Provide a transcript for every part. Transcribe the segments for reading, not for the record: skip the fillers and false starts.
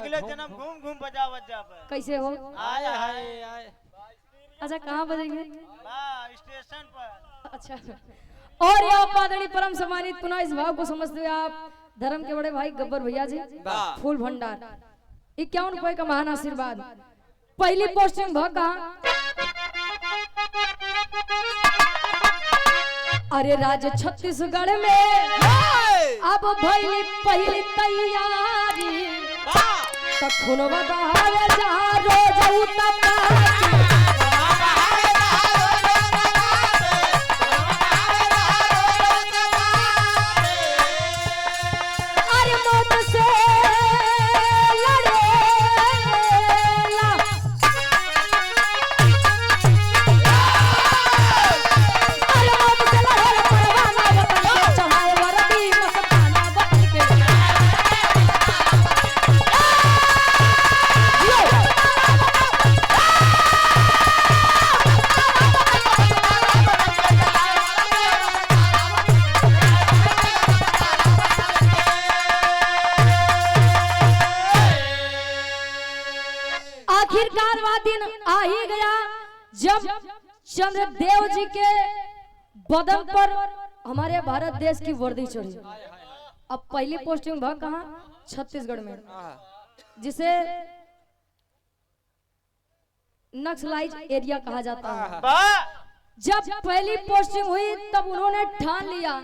अगले जन्म घूम घूम बजावत जाबे। कैसे हो? आए हाय आए। अच्छा कहाँ बजेंगे? स्टेशन पर। अच्छा। और ये आप आदरणीय परम सम्मानित पुनः इस भाव को समझते हुए आप धर्म के बड़े भाई गब्बर भैया जी फूल भंडार 51 रुपए का महान आशीर्वाद। पहली पोस्टिंग भाग कहाँ? अरे राज्य छत्तीसगढ़ में अब भइली पहली तैयारी तखुनवा बहावे जहाँ रोज उतरता आखिरकार वह दिन आ ही गया जब चंद्रदेव जी के बदन पर हमारे भारत देश की वर्दी चढ़ी। अब पहली पोस्टिंग भाग कहाँ? छत्तीसगढ़ में, जिसे नक्सलाइज एरिया कहा जाता है। जब पहली पोस्टिंग हुई तब उन्होंने ठान लिया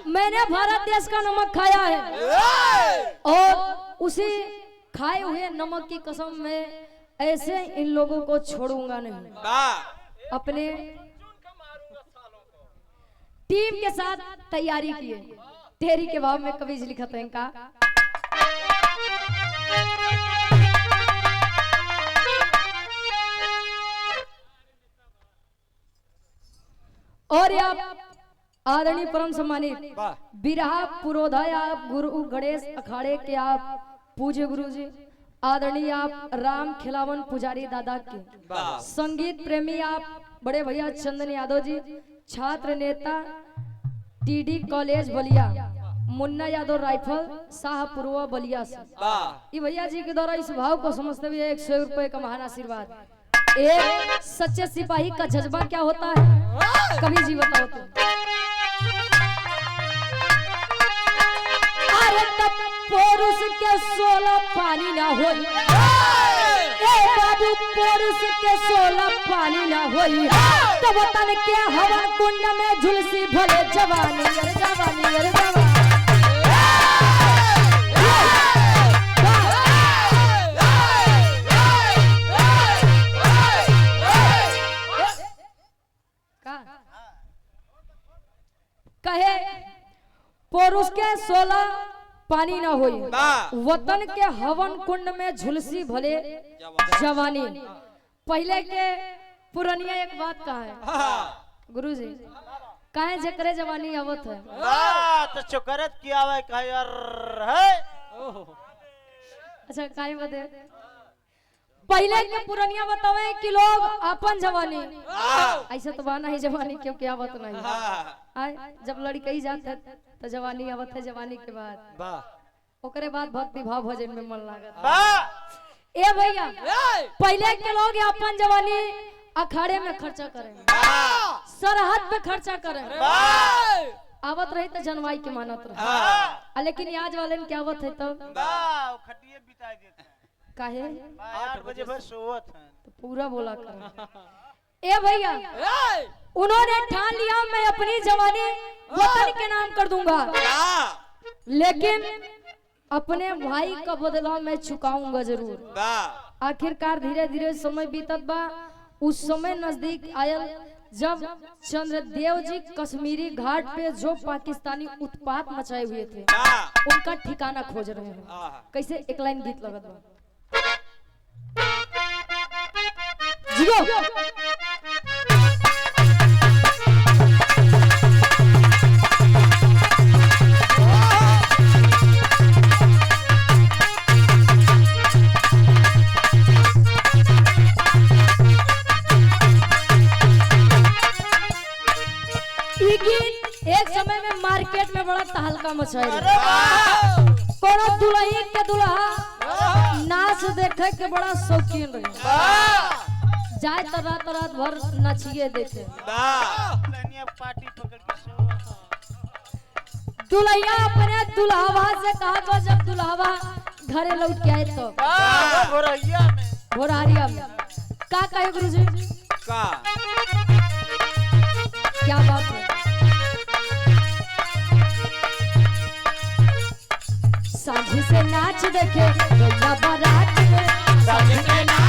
मैंने भारत देश का नमक खाया है और उसी खाए हुए नमक की कसम में ऐसे इन लोगों को छोड़ूंगा नहीं। अपने टीम के साथ तैयारी किए। तेरी के भाव में कवि लिखा था इनका। और आप आदरणीय परम सम्मानित बिरहा पुरोधाय आप गुरु गणेश अखाड़े के आप पूज्य गुरु जी आदरणीय आप राम खिलावन पुजारी दादा के संगीत प्रेमी आप बड़े भैया चंदन यादव जी छात्र नेता टीडी कॉलेज बलिया मुन्ना यादव राइफल शाहपुरवा बलिया से ये भैया जी के द्वारा इस भाव को समझते हुए 100 रुपए का महान आशीर्वाद। एक सच्चे सिपाही का जज्बा क्या होता है कभी जी बताओ तो। अरे तब पुरुष के 16 पानी ना हो बाबू पुरुष के 16 पानी ना होई तो वतन के हवन कुंड में झुलसी भले जवानी अरे जवानी अरे जवानी। कहे पुरुष के 16 पानी ना होई वतन के हवन कुंड में झुलसी भले जवानी। पहले के पुरानिया एक बात कहा है गुरुजी काहे जकरे जवानी आवत है तो चोकरत किया हुआ कहा यार है। अच्छा काहे बते पहले के पुरानिया बतावे कि लोग अपन जवानी ऐसा तो बाना ही जवानी क्यों क्या आवत नहीं आए जब लड़की जात है तो जवानी आवत है जवानी के बाद ओकरे बाद भक्ति भाव भजन में मन लागत। ए भैया पहले के लोग अपन जवानी अखाड़े में खर्चा करें सरहद पे खर्चा करें आवत रही तो जनवाई के मानत रहे लेकिन आज वाले ने क्या आवत है तब खटिए बिता देते काहे 8 बजे भर सोवत है तो पूरा बोला कर। ए भैया उन्होंने ठान लिया मैं अपनी जवानी वतन के नाम कर दूंगा लेकिन अपने भाई का बदला मैं चुकाऊंगा जरूर। आखिरकार धीरे धीरे समय बीतत बा उस समय नजदीक आयल जब चंद्रदेव जी कश्मीरी घाट पे जो पाकिस्तानी उत्पात मचाए हुए थे उनका ठिकाना खोज रहे हैं। कैसे एक लाइन गीत लगत बा जियो एक समय में मार्केट में बड़ा तहलका मचाया कोनो दुल्ही के दुल्हा नाच देखे के बड़ा शौकीन रहे। जाए तो रात रात भर नचिए देखे। पार्टी पकड़ के सो। दुल्हैया अपने दुल्हावा से कहा तो जब दुल्हावा घरे लौट के आए तो घोरैया में घोरारिया में का कहे गुरुजी? का क्या बात है? सांझी से नाच देखे गैया बारात में, सांझी से नाच